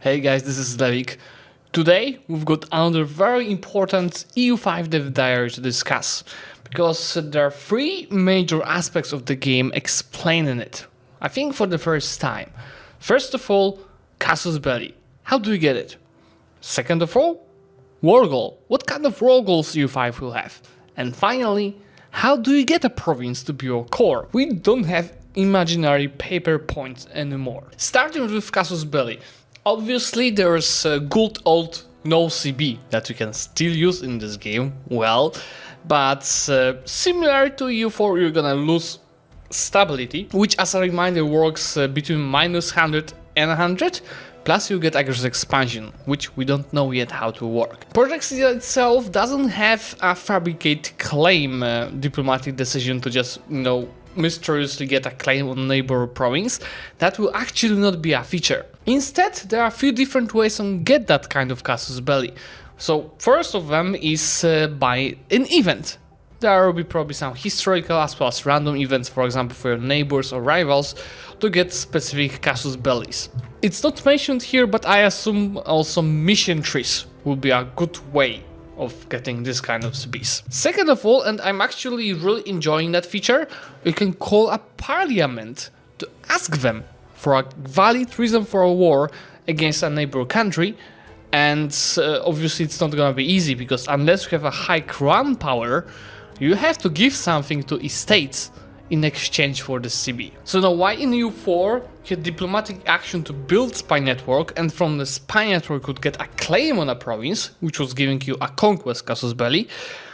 Hey guys, this is Zlewikk. Today we've got another very important EU5 dev diary to discuss, because there are three major aspects of the game explaining it, I think for the first time. First of all, casus belli. How do you get it? Second of all, war goal. What kind of war goals EU5 will have? And finally, how do you get a province to be your core? We don't have imaginary paper points anymore. Starting with casus belli. Obviously there's a good old no CB that you can still use in this game, well, but similar to EU4 you're gonna lose stability, which as a reminder works between -100 and 100, plus you get aggressive expansion, which we don't know yet how to work. Project Ceasar itself doesn't have a fabricate claim diplomatic decision to just, mysteriously get a claim on neighbor province. That will actually not be a feature. Instead, there are a few different ways to get that kind of casus belli. So first of them is by an event. There will be probably some historical as well as random events, for example for your neighbors or rivals, to get specific casus bellis. It's not mentioned here, but I assume also mission trees will be a good way of getting this kind of CBs. Second of all, and I'm actually really enjoying that feature, you can call a parliament to ask them for a valid reason for a war against a neighbor country, and obviously it's not gonna be easy, because unless you have a high crown power, you have to give something to estates in exchange for the CB. So now why in EU4 you had diplomatic action to build spy network, and from the spy network you could get a claim on a province, which was giving you a conquest casus belli.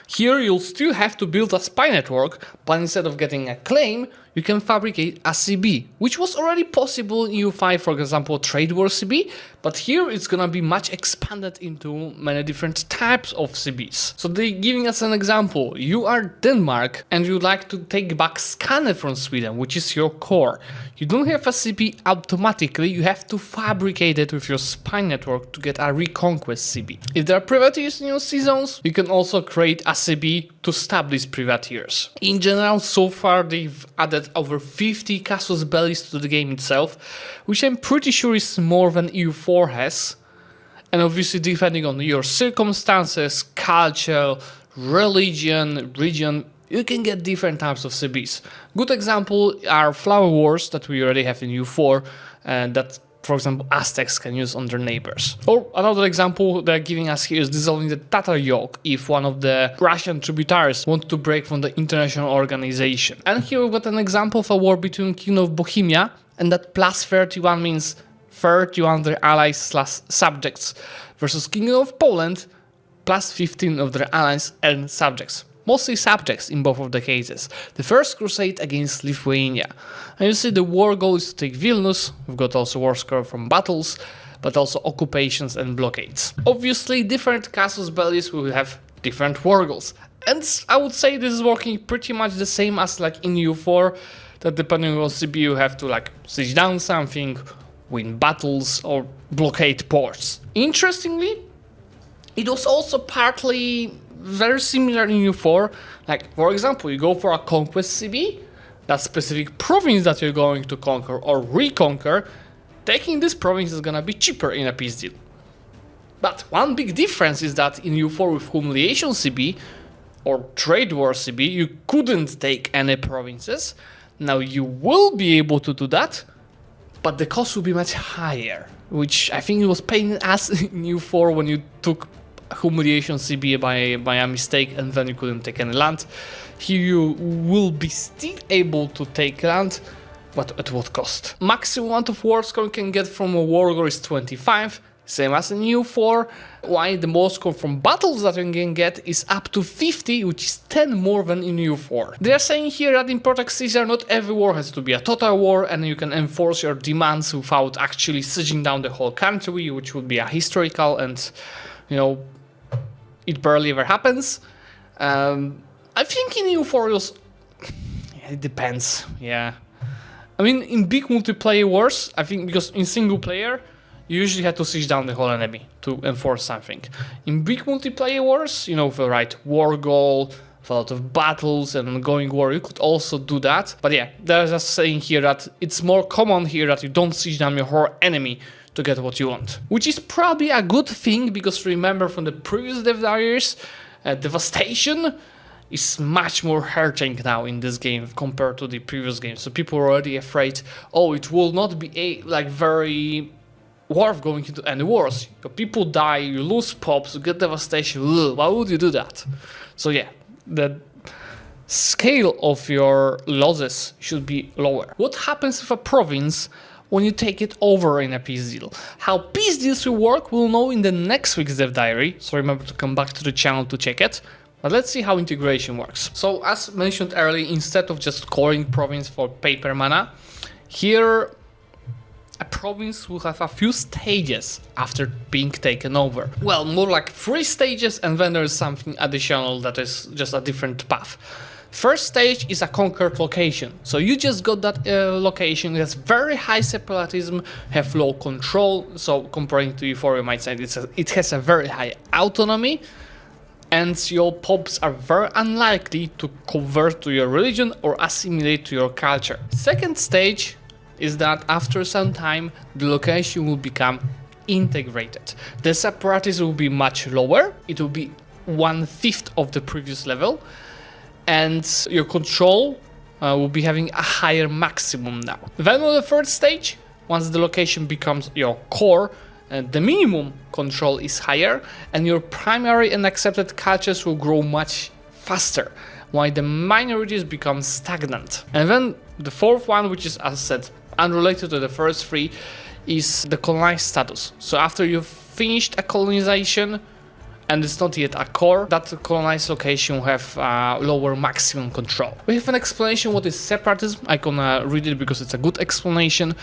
Here you'll still have to build a spy network, but instead of getting a claim, you can fabricate a CB, which was already possible in EU5, for example, trade war CB, but here it's gonna be much expanded into many different types of CBs. So they're giving us an example. You are Denmark and you like to take back Skåne from Sweden, which is your core. You don't have a CB automatically, you have to fabricate it with your spy network to get a reconquest CB. If there are privateers in your sea zones, you can also create a CB to establish privateers. In general, so far they've added over 50 casus bellis to the game itself, which I'm pretty sure is more than EU4 has. And obviously depending on your circumstances, culture, religion, region, you can get different types of CBs. Good example are flower wars that we already have in EU4, and that, for example, Aztecs can use on their neighbors. Or another example they're giving us here is dissolving the Tatar yoke if one of the Russian tributaries want to break from the international organization. And here we've got an example of a war between King of Bohemia, and that +31 means 31 of their allies / subjects, versus King of Poland, +15 of their allies and subjects. Mostly subjects in both of the cases. The first crusade against Lithuania. And you see the war goal is to take Vilnius. We've got also war score from battles, but also occupations and blockades. Obviously different casus bellis will have different war goals. And I would say this is working pretty much the same as like in EU4, that depending on CB you have to like siege down something, win battles or blockade ports. Interestingly, it was also partly very similar in EU4, like for example you go for a conquest CB, that specific province that you're going to conquer or reconquer, taking this province is gonna be cheaper in a peace deal. But one big difference is that in EU4 with humiliation CB or trade war CB you couldn't take any provinces. Now you will be able to do that, but the cost will be much higher, which I think it was paying us in EU4 when you took humiliation CB by a mistake and then you couldn't take any land. Here you will be still able to take land, but at what cost? Maximum amount of war score you can get from a war goal is 25, same as in EU4, while the most score from battles that you can get is up to 50, which is 10 more than in EU4. They are saying here that in Project Ceasar not every war has to be a total war and you can enforce your demands without actually sieging down the whole country, which would be a historical and, it barely ever happens. I think in EU4 it depends, yeah. I mean, in big multiplayer wars, I think because in single player, you usually have to siege down the whole enemy to enforce something. In big multiplayer wars, with the right war goal, with a lot of battles and ongoing war, you could also do that. But yeah, they're just saying here that it's more common here that you don't siege down your whole enemy to get what you want. Which is probably a good thing, because remember from the previous Dev Diaries, devastation is much more hurting now in this game compared to the previous game. So people are already afraid, oh, it will not be very worth going into any wars. People die, you lose pops, you get devastation. Ugh, why would you do that? So yeah, the scale of your losses should be lower. What happens with a province when you take it over in a peace deal? How peace deals will work, we'll know in the next week's Dev Diary, so remember to come back to the channel to check it. But let's see how integration works. So as mentioned earlier, instead of just coring province for paper mana, here a province will have a few stages after being taken over. Well, more like 3 stages, and then there's something additional that is just a different path. First stage is a conquered location. So you just got that location, it has very high separatism, have low control, so comparing to EU4 you might say it has a very high autonomy, and your pops are very unlikely to convert to your religion or assimilate to your culture. Second stage is that after some time the location will become integrated. The separatism will be much lower, it will be 1/5 of the previous level, and your control will be having a higher maximum now. Then on the third stage, once the location becomes your core, the minimum control is higher, and your primary and accepted cultures will grow much faster, while the minorities become stagnant. And then the fourth one, which is, as I said, unrelated to the first 3, is the colonized status. So after you've finished a colonization, and it's not yet a core, that colonized location will have lower maximum control. We have an explanation what is separatism. I gonna read it because it's a good explanation.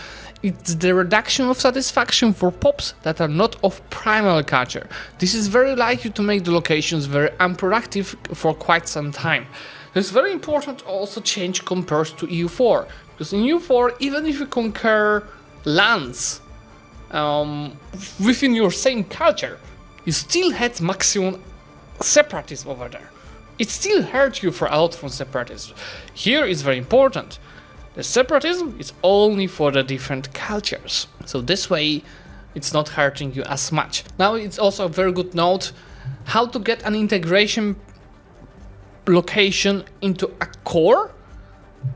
It's the reduction of satisfaction for pops that are not of primary culture. This is very likely to make the locations very unproductive for quite some time. It's very important also change compared to EU4, because in EU4, even if you conquer lands within your same culture, you still had maximum separatism over there. It still hurt you for a lot from separatism. Here is very important. The separatism is only for the different cultures. So this way, it's not hurting you as much. Now it's also a very good note how to get an integration location into a core.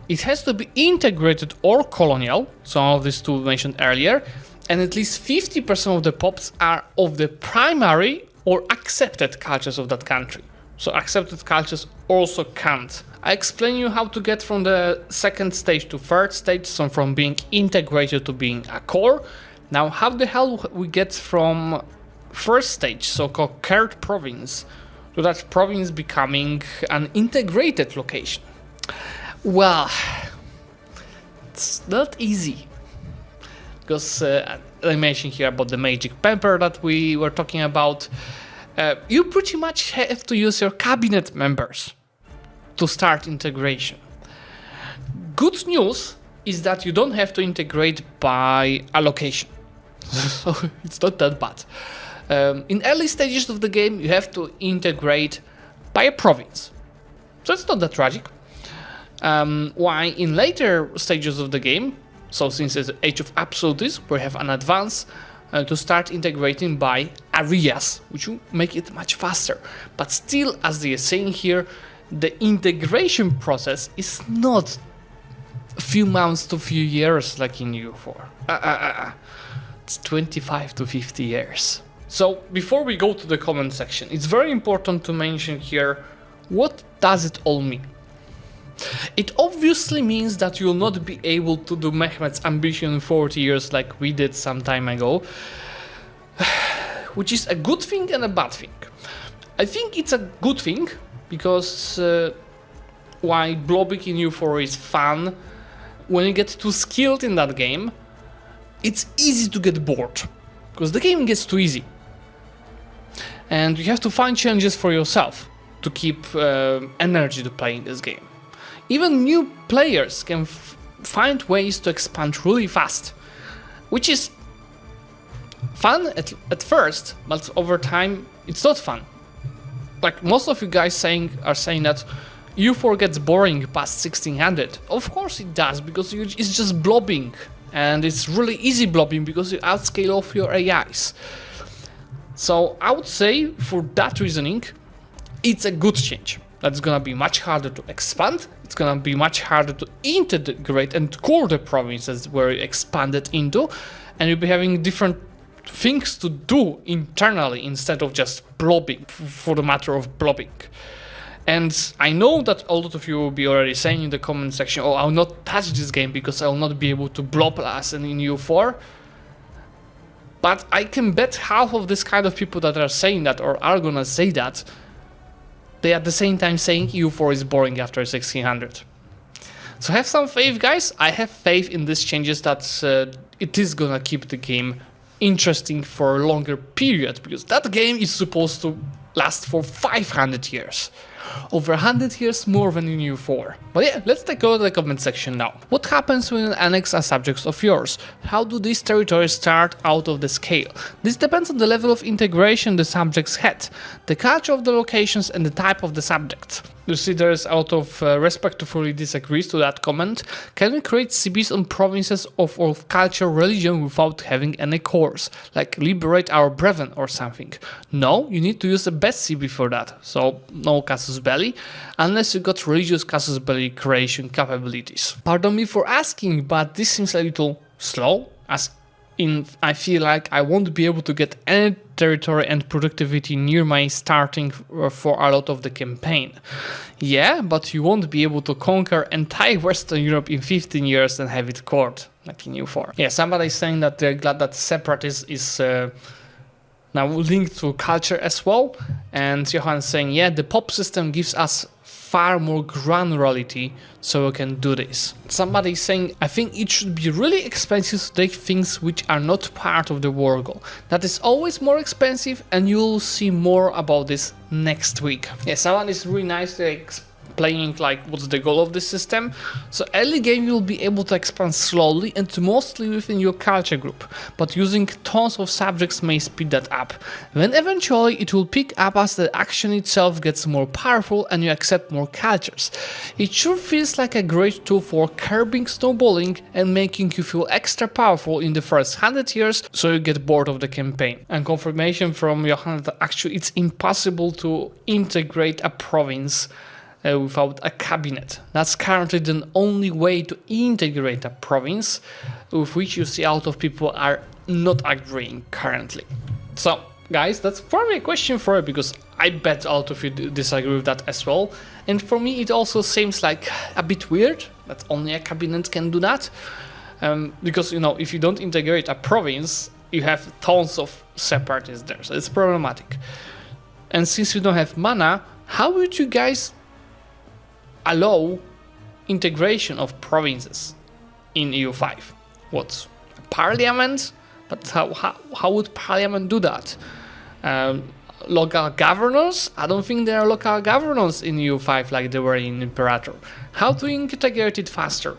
It has to be integrated or colonial, some of these two mentioned earlier, and at least 50% of the pops are of the primary or accepted cultures of that country. So accepted cultures also count. I explain you how to get from the second stage to third stage, so from being integrated to being a core. Now how the hell we get from first stage, so conquered province, to that province becoming an integrated location? Well, it's not easy. Because I mentioned here about the magic pepper that we were talking about. You pretty much have to use your cabinet members to start integration. Good news is that you don't have to integrate by allocation. So it's not that bad. In early stages of the game, you have to integrate by a province. So it's not that tragic. Why in later stages of the game, so since it's the Age of Absolutism, we have an advance to start integrating by areas, which will make it much faster. But still, as they are saying here, the integration process is not a few months to a few years like in EU4. It's 25 to 50 years. So before we go to the comment section, it's very important to mention here, what does it all mean? It obviously means that you will not be able to do Mehmet's ambition in 40 years like we did some time ago, which is a good thing and a bad thing. I think it's a good thing because while blobbing in EU4 is fun, when you get too skilled in that game, it's easy to get bored because the game gets too easy. And you have to find challenges for yourself to keep energy to play in this game. Even new players can find ways to expand really fast, which is fun at first, but over time it's not fun. Like most of you guys are saying that EU4 gets boring past 1600. Of course it does, because it's just blobbing and it's really easy blobbing because you outscale off your AIs. So I would say for that reasoning, it's a good change. That's gonna be much harder to expand, it's gonna be much harder to integrate and core the provinces where you expanded into, and you'll be having different things to do internally instead of just blobbing for the matter of blobbing. And I know that a lot of you will be already saying in the comment section, oh, I'll not touch this game because I will not be able to blob as in EU4. But I can bet half of this kind of people that are saying that or are gonna say that, they at the same time saying EU4 is boring after 1600. So have some faith, guys. I have faith in these changes that it is gonna keep the game interesting for a longer period, because that game is supposed to last for 500 years. Over 100 years more than in EU4. But yeah, let's take a look at the comment section now. What happens when an annex are subjects of yours? How do these territories start out of the scale? This depends on the level of integration the subjects had, the culture of the locations and the type of the subject. You see there's out of respectfully disagrees to that comment. Can we create CBs on provinces of culture religion without having any cores? Like liberate our brethren or something? No, you need to use the best CB for that. So no casus belli, unless you got religious casus belli creation capabilities. Pardon me for asking, but this seems a little slow, as in I feel like I won't be able to get any territory and productivity near my starting for a lot of the campaign. Yeah, but you won't be able to conquer entire Western Europe in 15 years and have it cored, like in EU4. Yeah, somebody is saying that they're glad that separatist is now linked to culture as well, and Johan is saying, yeah, the pop system gives us far more granularity, so we can do this. Somebody is saying, I think it should be really expensive to take things which are not part of the war goal. That is always more expensive, and you'll see more about this next week. Yeah, someone is really nicely explaining like what's the goal of this system. So early game you'll be able to expand slowly and mostly within your culture group, but using tons of subjects may speed that up. Then eventually it will pick up as the action itself gets more powerful and you accept more cultures. It sure feels like a great tool for curbing snowballing and making you feel extra powerful in the first 100 years so you get bored of the campaign. And confirmation from Johanna that actually it's impossible to integrate a province without a cabinet. That's currently the only way to integrate a province, with which you see a lot of people are not agreeing currently. So guys, that's probably a question for you, because I bet a lot of you disagree with that as well. And for me it also seems like a bit weird that only a cabinet can do that, because you know, if you don't integrate a province you have tons of separatists there, so it's problematic. And since you don't have mana, how would you guys allow integration of provinces in EU5? What? Parliament? But how would Parliament do that? Local governors? I don't think there are local governors in EU5 like they were in Imperator. How to integrate it faster?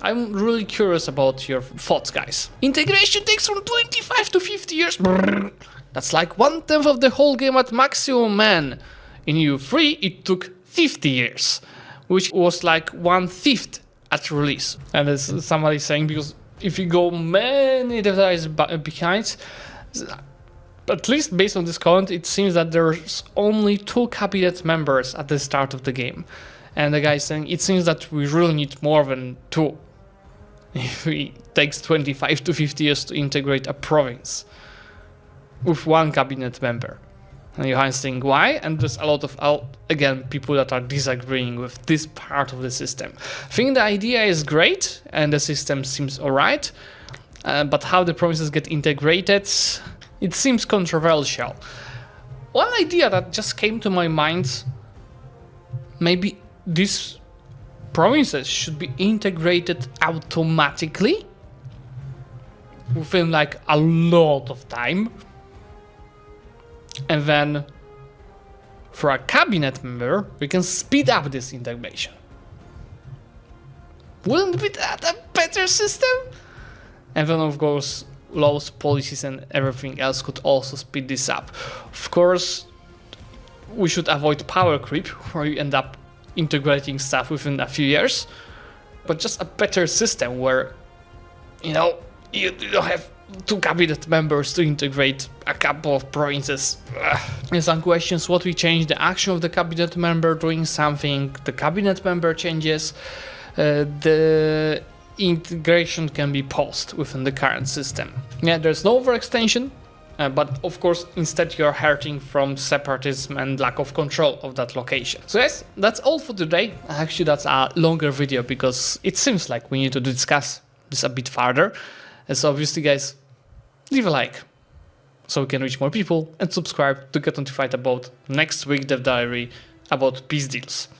I'm really curious about your thoughts, guys. Integration takes from 25 to 50 years. Brrr. That's like 1/10 of the whole game at maximum, man. In EU3 it took 50 years. Which was like 1/5 at release. And as somebody saying, because if you go many developers behind, at least based on this comment, it seems that there's only 2 cabinet members at the start of the game. And the guy is saying, it seems that we really need more than 2. If it takes 25 to 50 years to integrate a province with 1 cabinet member. And Johan's saying why, and there's a lot of, again, people that are disagreeing with this part of the system. I think the idea is great, and the system seems alright, but how the provinces get integrated, it seems controversial. One idea that just came to my mind, maybe these provinces should be integrated automatically, within like a lot of time. And then for a cabinet member, we can speed up this integration. Wouldn't be that a better system? And then of course, laws, policies and everything else could also speed this up. Of course, we should avoid power creep, where you end up integrating stuff within a few years. But just a better system where you know, you don't have two cabinet members to integrate a couple of provinces. In some questions, what we change, the action of the cabinet member doing something, the cabinet member changes, the integration can be paused within the current system. Yeah, there's no overextension, but of course, instead you're hurting from separatism and lack of control of that location. So yes, that's all for today. Actually, that's a longer video because it seems like we need to discuss this a bit further. So obviously, guys, leave a like so we can reach more people and subscribe to get notified about next week dev diary about peace deals.